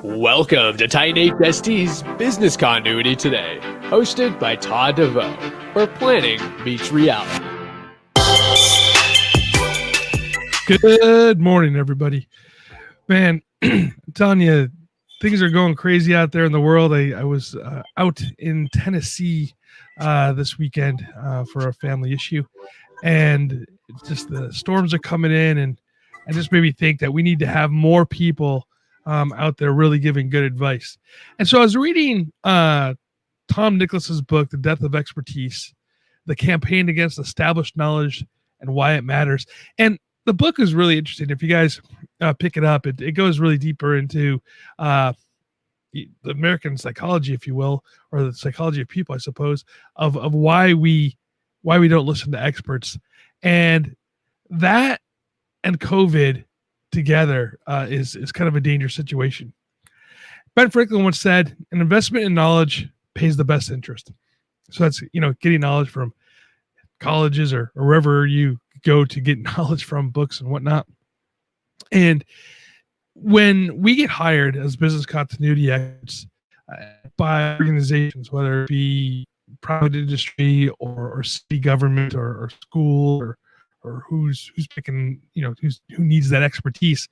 Welcome to Titan HST's Business Continuity Today, hosted by Todd DeVoe, where planning meets reality. Good morning, everybody. Man, I'm telling you, things are going crazy out there in the world. I was out in Tennessee this weekend for a family issue, and it's just the storms are coming in, and it just made me think that we need to have more people out there really giving good advice. And so I was reading Tom Nicholas's book, The Death of Expertise, The Campaign Against Established Knowledge and Why It Matters. And the book is really interesting. If you guys pick it up, it goes really deeper into the American psychology, if you will, or the psychology of people, I suppose, of why we don't listen to experts. And that and COVID together is kind of a dangerous situation. Ben Franklin once said, an investment in knowledge pays the best interest. So that's, getting knowledge from colleges or wherever you go to get knowledge from, books and whatnot. And when we get hired as business continuity experts by organizations, whether it be private industry or city government or school or who's picking, who needs that expertise,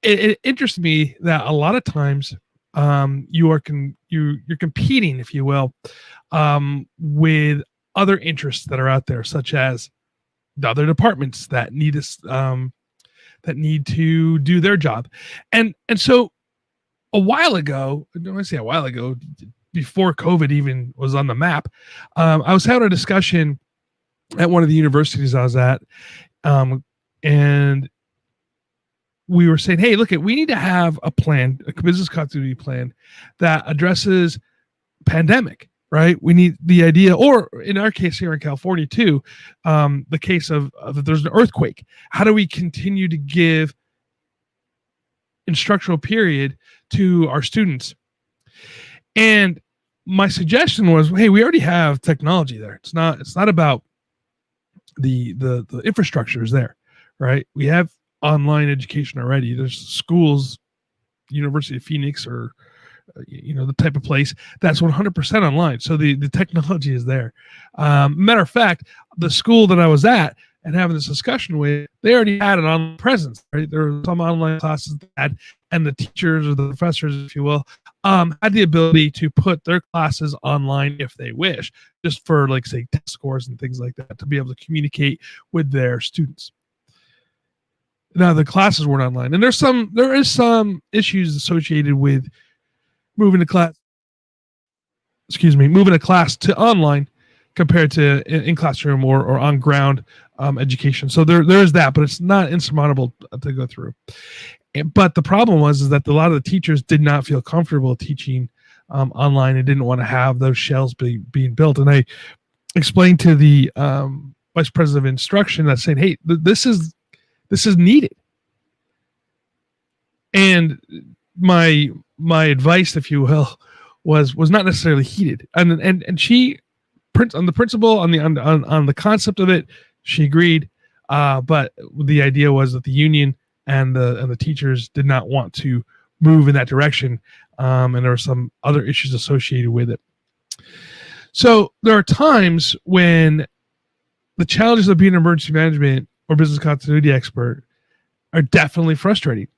it interests me that a lot of times you're competing, if you will, with other interests that are out there, such as the other departments that need to do their job. And so a while ago, I don't want to say a while ago, before COVID even was on the map, I was having a discussion at one of the universities I was at, and we were saying, hey, look, we need to have a plan, a business continuity plan that addresses pandemic. Right. We need the idea, or in our case here in California too, the case of if there's an earthquake, how do we continue to give instructional period to our students? And my suggestion was, hey, we already have technology there. It's not about the infrastructure is there, right? We have online education already. There's schools, University of Phoenix or the type of place that's 100% online. So the technology is there. Matter of fact, the school that I was at and having this discussion with, they already had an online presence, right? There were some online classes that had, and the teachers or the professors, if you will, had the ability to put their classes online if they wish, just for like, say, test scores and things like that, to be able to communicate with their students. Now the classes weren't online, and there is some issues associated with moving a class to online compared to in classroom or on ground education. So there is that, but it's not insurmountable to go through. But the problem is that a lot of the teachers did not feel comfortable teaching online and didn't want to have those shells being built. And I explained to the vice president of instruction that saying, hey, this is needed. And my advice, if you will, was not necessarily heated, and she on the principle on the concept of it, she agreed, but the idea was that the union and the teachers did not want to move in that direction, and there were some other issues associated with it. So there are times when the challenges of being an emergency management or business continuity expert are definitely frustrating.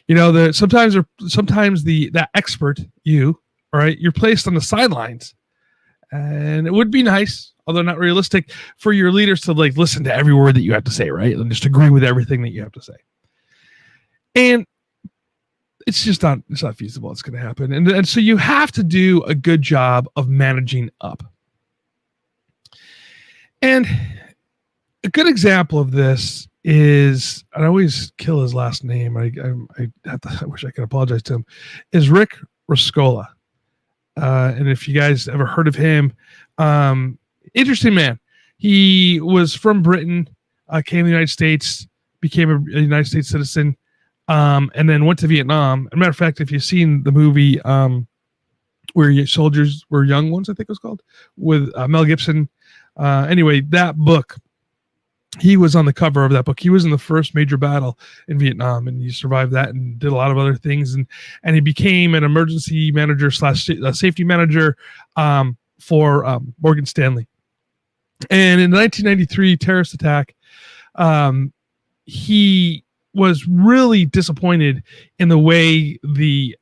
Sometimes that expert, you're placed on the sidelines, and it would be nice, although not realistic, for your leaders to listen to every word that you have to say, right? And just agree with everything that you have to say. And it's not feasible. It's going to happen. And so you have to do a good job of managing up. And a good example of this is, I always kill his last name. I wish I could apologize to him. Is Rick Roscola, and if you guys ever heard of him, interesting man. He was from Britain, came to the United States, became a United States citizen, and then went to Vietnam. As a matter of fact, if you've seen the movie where your soldiers were young ones, I think it was called, with Mel Gibson. Anyway, that book he was on the cover of that book. He was in the first major battle in Vietnam, and he survived that and did a lot of other things. And he became an emergency manager slash safety manager for Morgan Stanley. And in the 1993 terrorist attack, he was really disappointed in the way the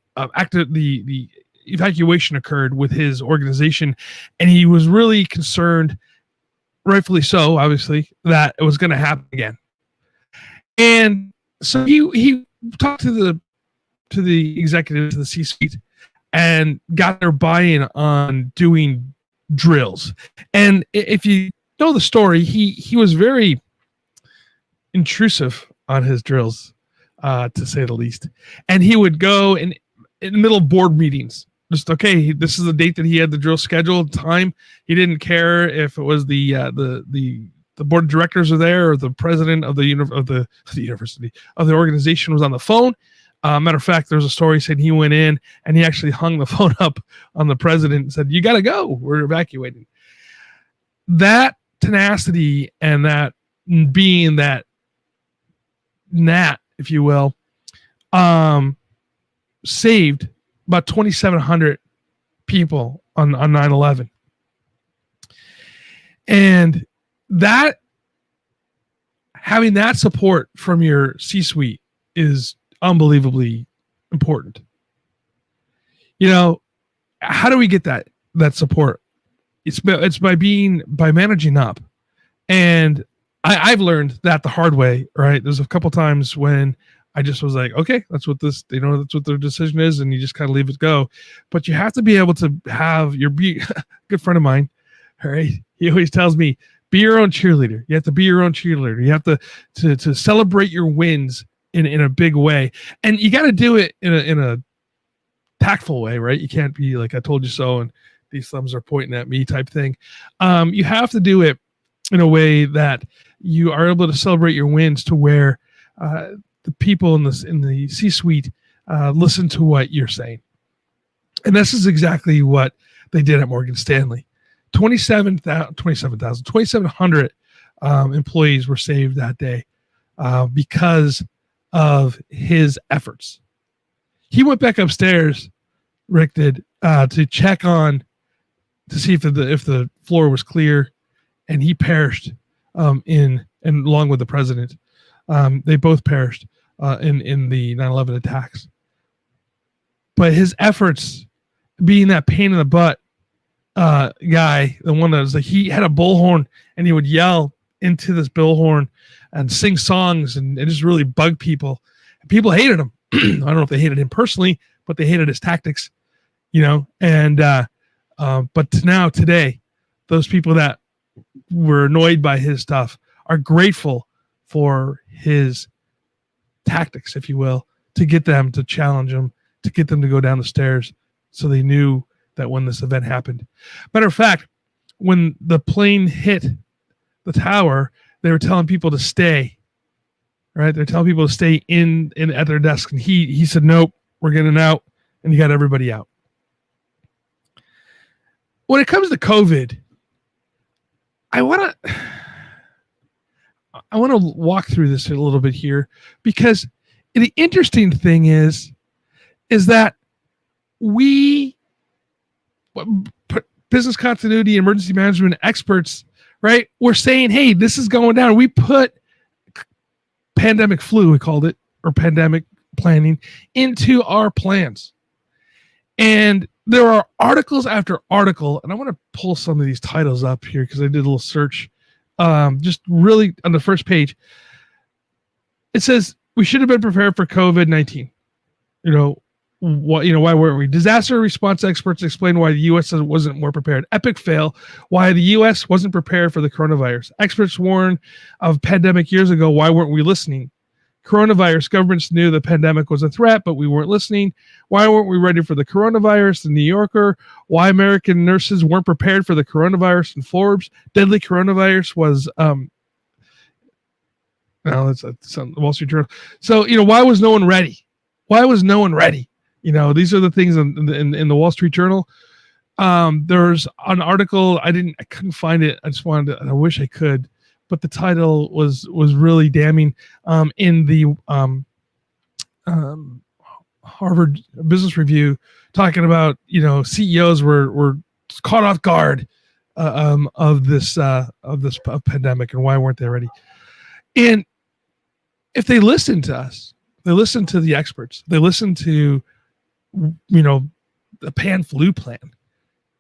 evacuation occurred with his organization, and he was really concerned, rightfully so, obviously, that it was going to happen again. And so he talked to the executives, the C-suite, and got their buy-in on doing drills. And if you know the story, he was very intrusive on his drills, to say the least. And he would go in the middle of board meetings, just, okay, this is the date that he had the drill scheduled, time. He didn't care if it was the board of directors are there or the president of the university of the organization was on the phone. Matter of fact, there's a story saying he went in and he actually hung the phone up on the president and said, "You got to go. We're evacuating." That tenacity and that being that gnat, if you will, saved about 2,700 people on 9/11. And that, having that support from your C-suite is unbelievably important. You know, how do we get that support? It's by managing up. And I've learned that the hard way, right? There's a couple times when I just was like, okay, that's what their decision is, and you just kind of leave it go. But you have to be able to have a good friend of mine, all right? He always tells me, be your own cheerleader. You have to be your own cheerleader. You have to celebrate your wins in a big way. And you got to do it in a tactful way, right? You can't be like, I told you so, and these thumbs are pointing at me type thing. You have to do it in a way that you are able to celebrate your wins to where the people in the C-suite listen to what you're saying. And this is exactly what they did at Morgan Stanley. 2,700 employees were saved that day because of his efforts. He went back upstairs, Rick did, to check on, to see if the floor was clear, and he perished and along with the president. They both perished in the 9/11 attacks. But his efforts, being that pain in the butt guy, the one that was like, he had a bullhorn and he would yell into this bullhorn and sing songs and just really bug people. People hated him. I don't know if they hated him personally, but they hated his tactics, you know. And but today, those people that were annoyed by his stuff are grateful for his tactics, if you will, to get them to challenge them, to get them to go down the stairs, so they knew that when this event happened. Matter of fact, when the plane hit the tower, they were telling people to stay. Right? They're telling people to stay in at their desk, and he said, "Nope, we're getting out," and he got everybody out. When it comes to COVID, I want to walk through this a little bit here, because the interesting thing is that we, business continuity, emergency management experts, right? We're saying, hey, this is going down. We put pandemic flu, we called it, or pandemic planning, into our plans. And there are articles after article, and I want to pull some of these titles up here because I did a little search. Just really on the first page, it says we should have been prepared for COVID-19. Why weren't we? Disaster response experts explain why the U.S. wasn't more prepared. Epic fail, why the U.S. wasn't prepared for the coronavirus. Experts warned of pandemic years ago. Why weren't we listening? Coronavirus, governments knew the pandemic was a threat, but we weren't listening. Why weren't we ready for the coronavirus? The New Yorker. Why American nurses weren't prepared for the coronavirus. And Forbes. Deadly coronavirus was that's on the Wall Street Journal. So why was no one ready? Why was no one ready? These are the things in the Wall Street Journal. There's an article I couldn't find it. I wish I could, but the title was really damning in the Harvard Business Review, talking about CEOs were caught off guard of this pandemic, and why weren't they ready? And if they listen to us, they listen to the experts, they listen to the pan flu plan,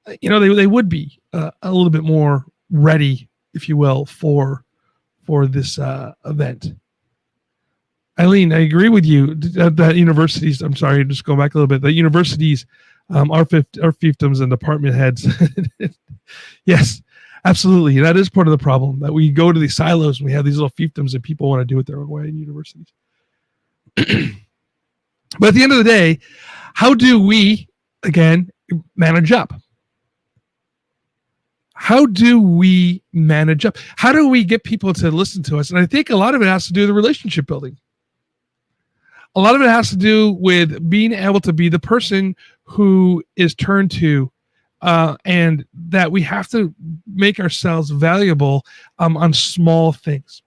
they would be a little bit more ready, if you will, for this event. Eileen, I agree with you that universities, I'm sorry, just go back a little bit, that universities are fiefdoms and department heads. Yes, absolutely. That is part of the problem, that we go to these silos and we have these little fiefdoms and people want to do it their own way in universities. But at the end of the day, how do we, again, manage up? How do we manage up? How do we get people to listen to us? And I think a lot of it has to do with the relationship building. A lot of it has to do with being able to be the person who is turned to, and that we have to make ourselves valuable on small things.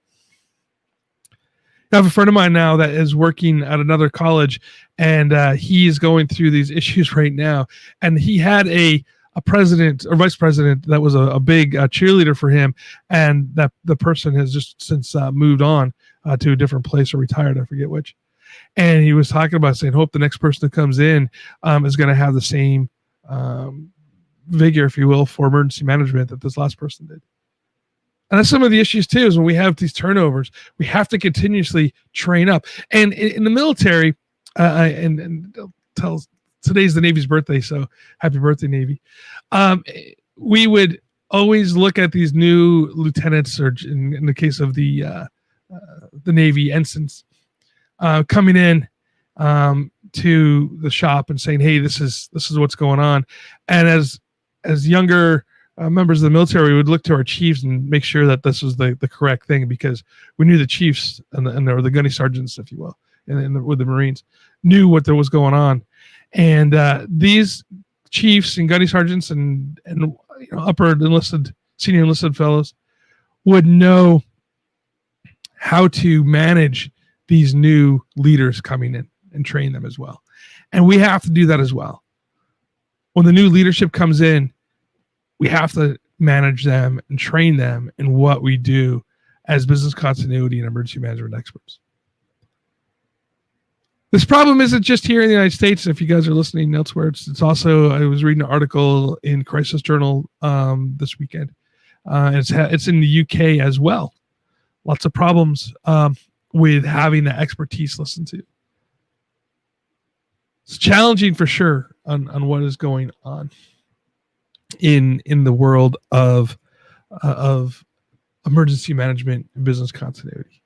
I have a friend of mine now that is working at another college, and he is going through these issues right now. And he had a president or vice president that was a big cheerleader for him, and that the person has just since moved on to a different place or retired, I forget which. And he was talking about saying, hope the next person that comes in is going to have the same vigor, if you will, for emergency management that this last person did. And that's some of the issues too, is when we have these turnovers, we have to continuously train up. And in the military, and today's the Navy's birthday, so happy birthday, Navy. We would always look at these new lieutenants, or in the case of the Navy, ensigns, coming in to the shop and saying, "Hey, this is what's going on." And as younger members of the military, we would look to our chiefs and make sure that this was the correct thing, because we knew the chiefs and the gunny sergeants, if you will, with the Marines, knew what there was going on. And these chiefs and gunny sergeants and upper enlisted, senior enlisted fellows would know how to manage these new leaders coming in and train them as well. And we have to do that as well. When the new leadership comes in, we have to manage them and train them in what we do as business continuity and emergency management experts. This problem isn't just here in the United States. If you guys are listening elsewhere, it's also, I was reading an article in Crisis Journal this weekend. It's in the UK as well. Lots of problems with having the expertise listened to. It's challenging for sure on what is going on in the world of emergency management and business continuity.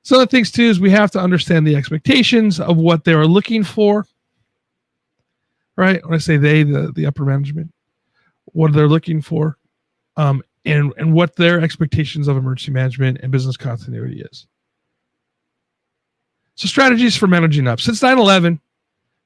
Some of the things too is we have to understand the expectations of what they are looking for. Right? When I say they, the upper management, what they're looking for, and what their expectations of emergency management and business continuity is. So strategies for managing up. Since 9/11,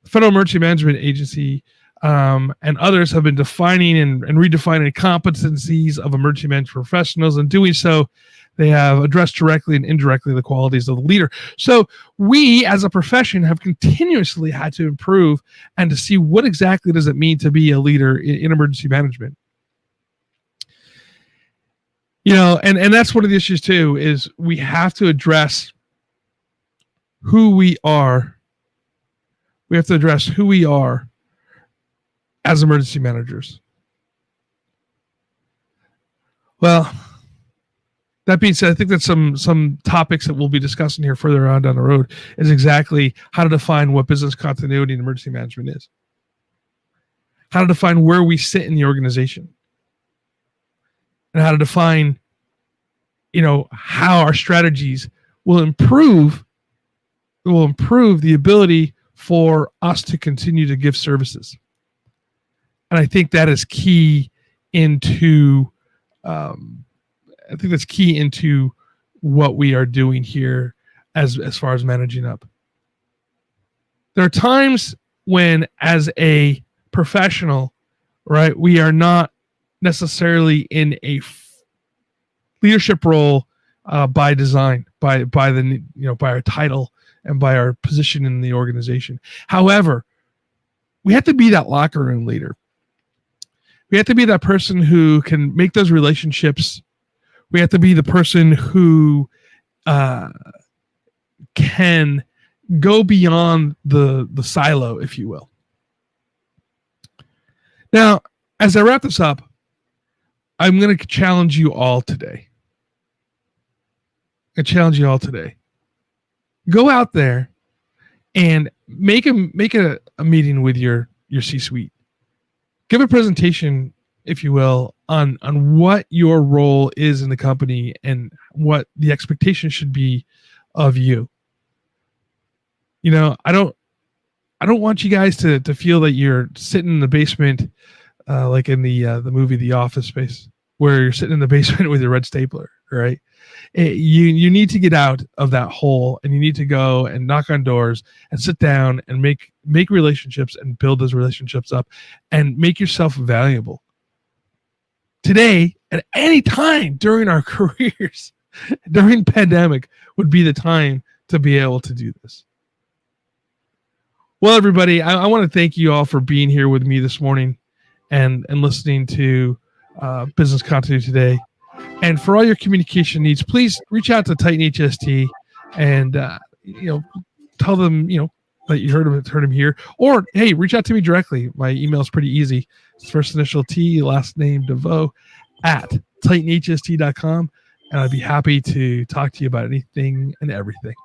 the Federal Emergency Management Agency and others have been defining and redefining competencies of emergency management professionals. In doing so, they have addressed directly and indirectly the qualities of the leader. So we, as a profession, have continuously had to improve and to see what exactly does it mean to be a leader in emergency management. And that's one of the issues too, is we have to address who we are. We have to address who we are as emergency managers. Well, that being said, I think that some topics that we'll be discussing here further on down the road is exactly how to define what business continuity and emergency management is. How to define where we sit in the organization. And how to define, how our strategies will improve the ability for us to continue to give services. And I think that is key into what we are doing here as far as managing up. There are times when, as a professional, right, we are not necessarily in a leadership role by design, by our title and by our position in the organization. However, we have to be that locker room leader. We have to be that person who can make those relationships. We have to be the person who can go beyond the silo, if you will. Now, as I wrap this up, I'm going to challenge you all today. Go out there and make a meeting with your C-suite. Give a presentation, if you will, on what your role is in the company and what the expectation should be of you. You know, I don't want you guys to feel that you're sitting in the basement, like in the movie The Office Space, where you're sitting in the basement with your red stapler, right? You need to get out of that hole, and you need to go and knock on doors and sit down and make relationships and build those relationships up and make yourself valuable. Today, at any time during our careers, during pandemic, would be the time to be able to do this. Well, everybody, I want to thank you all for being here with me this morning and listening to Business Continuity Today. And for all your communication needs, please reach out to Titan HST and tell them that you heard him here. Or hey, reach out to me directly. My email is pretty easy. It's first initial T, last name DeVoe @titanhst.com, and I'd be happy to talk to you about anything and everything.